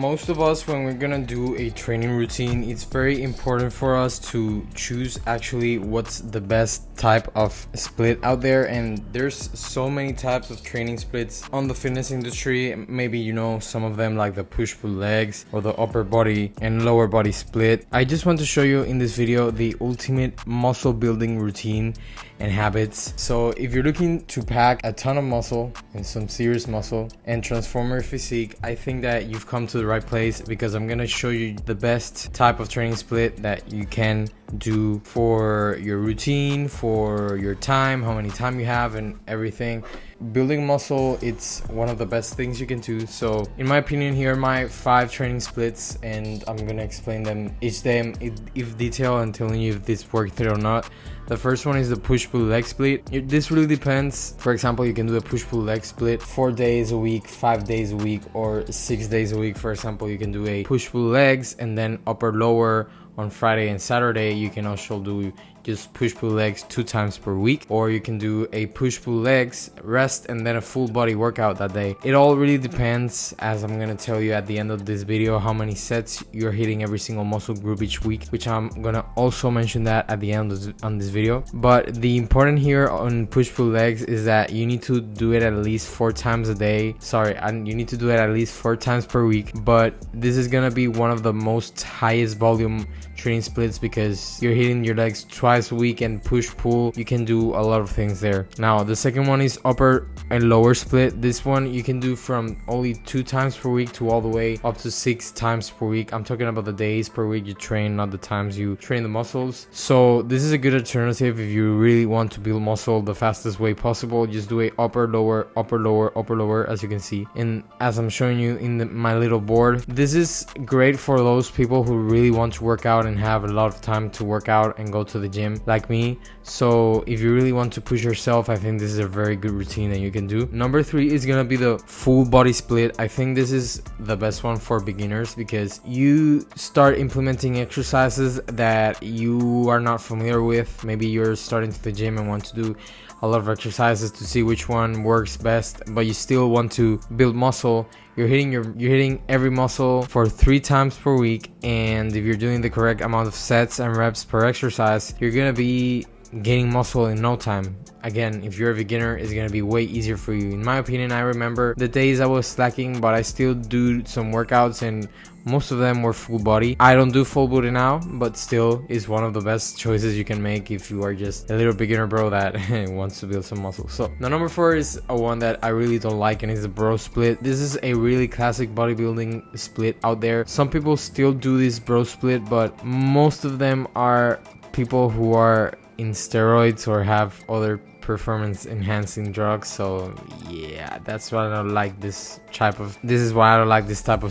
most of us, when we're gonna do a training routine, it's very important for us to choose actually what's the best type of split out there. And there's so many types of training splits on the fitness industry. Maybe you know some of them, like the push-pull legs or the upper body and lower body split. I just want to show you in this video the ultimate muscle building routine and habits. So if you're looking to pack a ton of muscle and some serious muscle and transform your physique, I think that you've come to the right place, because I'm gonna show you the best type of training split that you can do for your routine, for your time, how many time you have, and everything. Building muscle, it's one of the best things you can do. So in my opinion, here are my 5 training splits, and I'm gonna explain them each day in detail and telling you if this worked or not. The first one is the push-pull leg split. This really depends. For example, you can do a push-pull leg split 4 days a week, 5 days a week, or 6 days a week. For example, you can do a push-pull legs and then upper lower on Friday and Saturday. You can also do just push-pull legs 2 times per week, or you can do a push-pull legs, rest, and then a full body workout that day. It all really depends, as I'm gonna tell you at the end of this video, how many sets you're hitting every single muscle group each week, which I'm gonna also mention that at the end on this video. But the important here on push-pull legs is that you need to do it at least 4 times a day. And you need to do it at least 4 times per week. But this is gonna be one of the most highest volume training splits, because you're hitting your legs twice a week, and push-pull, you can do a lot of things there. Now the second one is upper and lower split. This one you can do from only 2 times per week to all the way up to 6 times per week. I'm talking about the days per week you train, not the times you train the muscles. So this is a good alternative if you really want to build muscle the fastest way possible. Just do a upper lower, upper lower, upper lower, as you can see, and as I'm showing you in my little board. This is great for those people who really want to work out and have a lot of time to work out and go to the gym, like me. So if you really want to push yourself, I think this is a very good routine that you can do. Number 3 is gonna be the full body split. I think this is the best one for beginners, because you start implementing exercises that you are not familiar with. Maybe you're starting to the gym and want to do a lot of exercises to see which one works best, but you still want to build muscle. You're hitting every muscle for 3 times per week, and if you're doing the correct amount of sets and reps per exercise, you're gonna be gaining muscle in no time. Again, if you're a beginner, it's gonna be way easier for you. In my opinion, I remember the days I was slacking, but I still do some workouts, and most of them were full body. I don't do full body now, but still is one of the best choices you can make if you are just a little beginner bro that wants to build some muscle. So the number 4 is a one that I really don't like, and it's the bro split. This is a really classic bodybuilding split out there. Some people still do this bro split, but most of them are people who are in steroids or have other performance enhancing drugs. So yeah, that's why I don't like this type of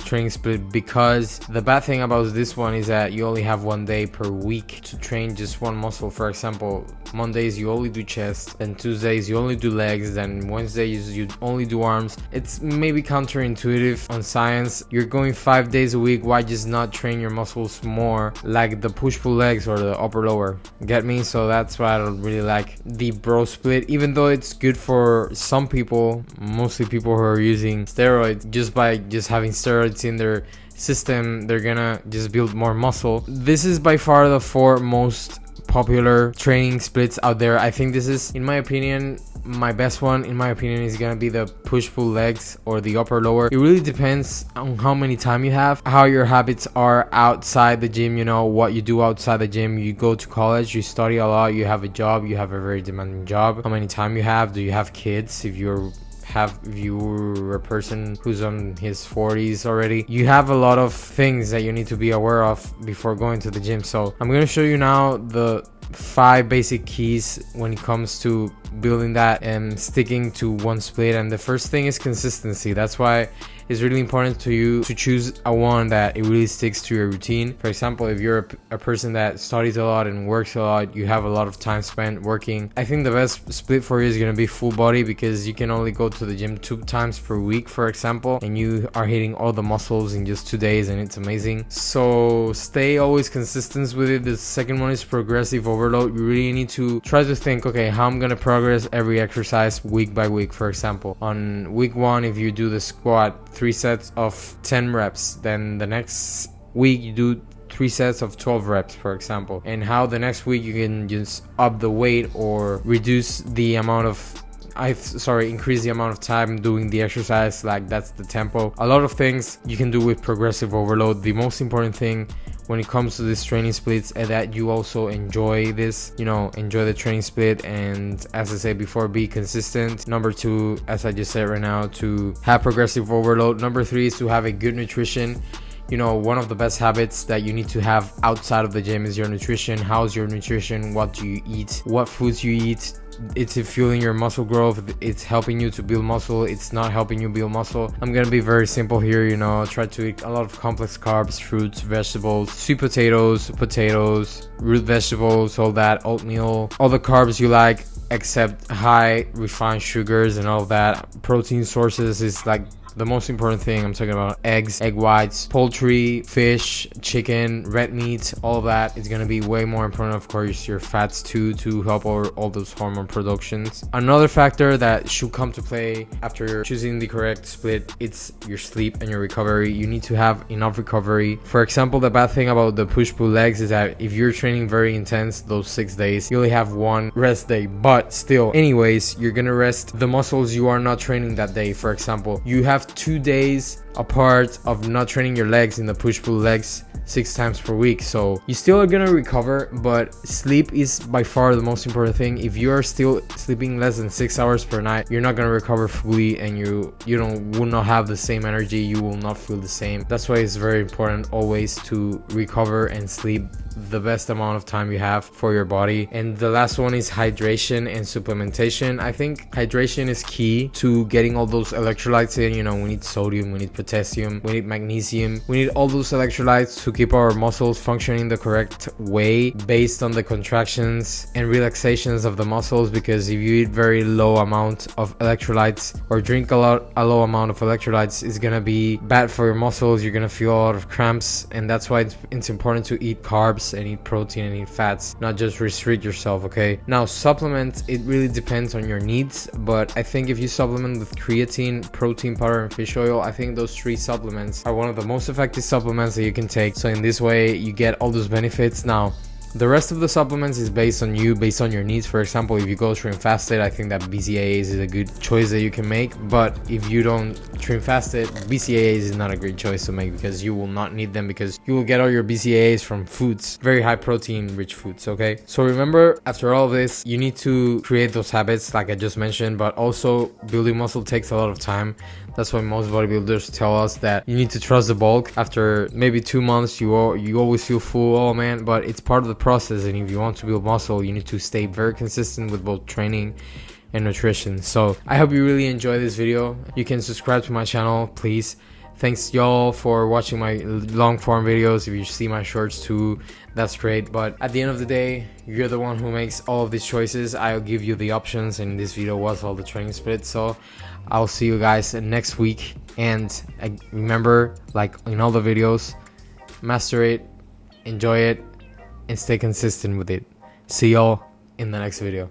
training split, because the bad thing about this one is that you only have 1 day per week to train just one muscle. For example, Mondays you only do chest, then Tuesdays you only do legs, then Wednesdays you only do arms. It's maybe counterintuitive on science. You're going 5 days a week, why just not train your muscles more, like the push-pull legs or the upper lower? Get me? So that's why I don't really like the bro split, even though it's good for some people, mostly people who are using steroids. Just by having steroids in their system, they're gonna just build more muscle. This is by far the 4 most popular training splits out there. I think this is, in my opinion, my best one. In my opinion, is gonna be the push-pull legs or the upper lower. It really depends on how many time you have, how your habits are outside the gym, you know, what you do outside the gym. You go to college, you study a lot, you have a job, you have a very demanding job. How many time you have? Do you have kids? If you're a person who's on his 40s already, you have a lot of things that you need to be aware of before going to the gym. So I'm going to show you now the 5 basic keys when it comes to building that and sticking to one split. And the first thing is consistency. That's why it's really important to you to choose a one that it really sticks to your routine. For example, if you're a person that studies a lot and works a lot, you have a lot of time spent working, I think the best split for you is going to be full body, because you can only go to the gym 2 times per week, for example, and you are hitting all the muscles in just 2 days, and it's amazing. So stay always consistent with it. The second one is progressive overload. You really need to try to think, okay, how I'm going to progress every exercise week by week. For example, on week 1, if you do the squat 3 sets of 10 reps, then the next week you do 3 sets of 12 reps, for example, and how the next week you can just up the weight or reduce the amount of increase the amount of time doing the exercise. Like, that's the tempo. A lot of things you can do with progressive overload. The most important thing when it comes to this training splits is that you also enjoy this, enjoy the training split, and as I said before, be consistent. Number 2, as I just said right now, to have progressive overload. Number 3 is to have a good nutrition. One of the best habits that you need to have outside of the gym is your nutrition. How's your nutrition? What do you eat? What foods you eat? It's fueling your muscle growth. It's helping you to build muscle. It's not helping you build muscle. I'm gonna be very simple here. Try to eat a lot of complex carbs, fruits, vegetables, sweet potatoes, root vegetables, all that, oatmeal, all the carbs you like, except high refined sugars and all that. Protein sources is like the most important thing. I'm talking about eggs, egg whites, poultry, fish, chicken, red meat. All of that is going to be way more important. Of course, your fats too, to help all those hormone productions. Another factor that should come to play after choosing the correct split, it's your sleep and your recovery. You need to have enough recovery. For example, the bad thing about the push-pull legs is that if you're training very intense those 6 days, you only have 1 rest day. But still, anyways, you're going to rest the muscles you are not training that day. For example, you have 2 days apart of not training your legs in the push-pull legs 6 times per week, so you still are gonna recover, but sleep is by far the most important thing. If you are still sleeping less than 6 hours per night, you're not gonna recover fully, and you will not have the same energy. You will not feel the same. That's why it's very important always to recover and sleep the best amount of time you have for your body. And the last one is hydration and supplementation. I think hydration is key to getting all those electrolytes in. We need sodium, we need potassium, we need magnesium, we need all those electrolytes to keep our muscles functioning the correct way based on the contractions and relaxations of the muscles. Because if you eat very low amount of electrolytes or drink a low amount of electrolytes, it's gonna be bad for your muscles. You're gonna feel a lot of cramps, and that's why it's important to eat carbs and eat protein and eat fats, not just restrict yourself. Okay, now supplements, it really depends on your needs, but I think if you supplement with creatine, protein powder, and fish oil, I think those 3 supplements are one of the most effective supplements that you can take. So in this way you get all those benefits. Now the rest of the supplements is based on you, based on your needs. For example, if you go trim fasted, I think that BCAAs is a good choice that you can make. But if you don't trim fasted, BCAAs is not a great choice to make, because you will not need them, because you will get all your BCAAs from foods, very high protein rich foods. Okay, so remember, after all of this, you need to create those habits like I just mentioned, but also building muscle takes a lot of time. That's why most bodybuilders tell us that you need to trust the bulk. After maybe 2 months, you always feel full, oh man, but it's part of the process. And if you want to build muscle, you need to stay very consistent with both training and nutrition. So I hope you really enjoy this video. You can subscribe to my channel, please. Thanks y'all for watching my long form videos. If you see my shorts too, that's great. But at the end of the day, you're the one who makes all of these choices. I'll give you the options, and this video was all the training splits. So I'll see you guys next week. And remember, like in all the videos, master it, enjoy it, and stay consistent with it. See y'all in the next video.